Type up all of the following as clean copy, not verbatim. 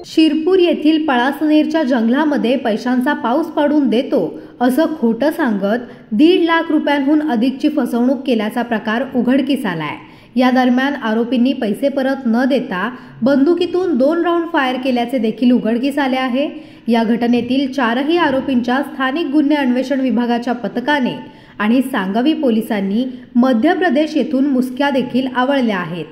शिरपूर येथील पळासनेरच्या जंगलामध्ये पैशांचा पाऊस पाडून देतो असं खोटं सांगत 1.5 लाख रुपयांहून अधिकची फसवणूक केल्याचा प्रकार उघडकीस आलाय। या दरम्यान आरोपींनी पैसे परत न देता बंदुकीतून 2 राऊंड फायर केल्याचे देखील उघडकीस आले आहे। या घटनेतील 4ही आरोपींच्या स्थानिक गुन्हे अन्वेषण विभागाच्या पथकाने आणि सांगवी पोलिसांनी मध्य प्रदेश येथून मुसक्या देखील आवळल्या आहेत।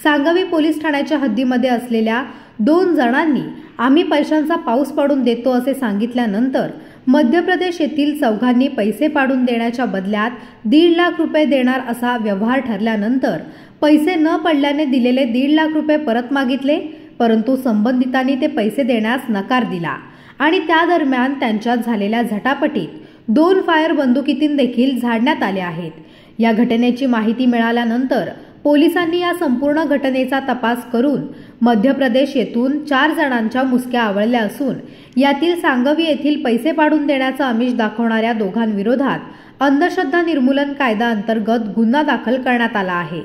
सांगवी पोलीस ठाण्याच्या हद्दीमध्ये असलेल्या 2 जणांनी आम्ही पैशांचा पाऊस पाडून देतो असे सांगितल्यानंतर मध्य प्रदेश येथील चौघांनी पैसे पाडून देण्याच्या बदल्यात 1.5 लाख रुपये देणार असा व्यवहार ठरल्यानंतर पैसे न पडल्याने दिलेले 1.5 लाख रुपये परत मागितले, परंतु संबंधितांनी ते पैसे देण्यास नकार दिला आणि त्या दरम्यान त्यांच्यात झालेल्या झटापटीत 2 फायर बंदुकीतून देखील झाडण्यात आले आहेत। या घटनेची माहिती मिळाल्यानंतर पोलिसांनी या संपूर्ण घटनेचा तपास करून मध्य प्रदेश येथून 4 जणांच्या मुसक्या आवळल्या असून यातील सांगवी येथील पैसे पाडून देण्याचा आमिष दाखवणाऱ्या दोघांविरोधात अंधश्रद्धा निर्मूलन कायदा अंतर्गत गुन्हा दाखल करण्यात आला आहे।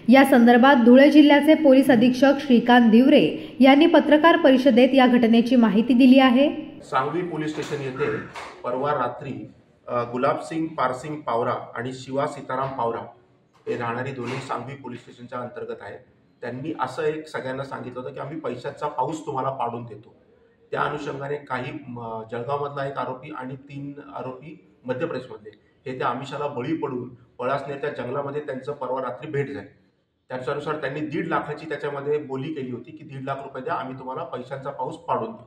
या संदर्भात धुळे जिल्ह्याचे पोलीस अधीक्षक श्रीकांत दिवरे यांनी पत्रकार परिषदेत या घटनेची माहिती दिली आहे। सांगवी पोलीस स्टेशन येथे परवा रात्री गुलाबसिंग पारसिंग पावरा आणि शिवा सीताराम पावरा हे राहणारी दोन्ही सांगवी पोलीस स्टेशनच्या अंतर्गत आहेत। त्यांनी असं एक सगळ्यांना सांगितलं होतं की आम्ही पैशाचा पाऊस तुम्हाला पाडून देतो। त्या अनुषंगाने काही जळगावमधला एक आरोपी आणि 3 आरोपी मध्य प्रदेशमधले हे त्या आमिषाला बळी पडून पळासनेरच्या जंगलामध्ये त्यांचं परवा रात्री भेट झाली। त्याच्यानुसार त्यांनी 1.5 लाखाची त्याच्यामध्ये बोली केली होती की 1.5 लाख रुपये द्या, आम्ही तुम्हाला पैशांचा पाऊस पाडून देऊ।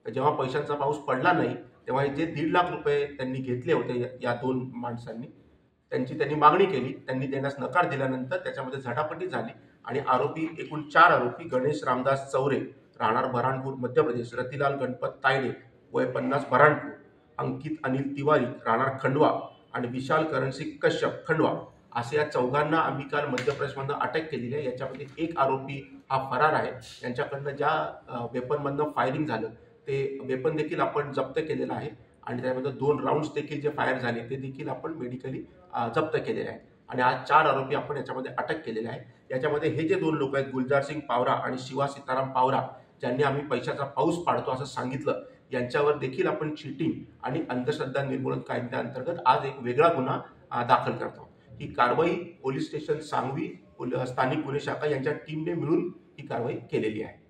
तर जेव्हा पैशांचा पाऊस पडला नाही तेव्हा जे 1.5 लाख रुपये त्यांनी घेतले होते या 2 माणसांनी त्यांनी मागणी केली। त्यांनी देण्यास नकार दिल्यानंतर त्याच्यामध्ये झटापटी झाली आणि आरोपी एकूण 4 आरोपी गणेश रामदास चौरे राहणार बऱ्हाणपूर मध्य प्रदेश, रतिलाल गणपत तायडे वय 50 बऱ्हाणपूर, अंकित अनिल तिवारी राहणार खंडवा आणि विशाल करणसिंग कश्यप खंडवा असे या चौघांना आम्ही काल मध्य प्रदेशमधून अटक केलेली आहे। याच्यामध्ये एक आरोपी हा फरार आहे। यांच्याकडनं ज्या वेपनमधनं फायरिंग झालं ते वेपन देखील आपण जप्त केलेलं आहे आणि त्यामध्ये 2 राऊंड्स देखील जे फायर झाले ते देखील आपण मेडिकली जप्त केलेले आहेत आणि आज 4 आरोपी आपण याच्यामध्ये अटक केलेले आहे। याच्यामध्ये हे जे 2 लोक आहेत गुलजार सिंग पावरा आणि शिवा सीताराम पावरा ज्यांनी आम्ही पैशाचा पाऊस पाडतो असं सांगितलं, यांच्यावर देखील आपण चीटिंग आणि अंधश्रद्धा निर्मूलन कायद्याअंतर्गत आज एक वेगळा गुन्हा दाखल करतो। ही कारवाई पोलीस स्टेशन सांगवी स्थानिक गुन्हे शाखा यांच्या टीमने मिळून ही कारवाई केलेली आहे।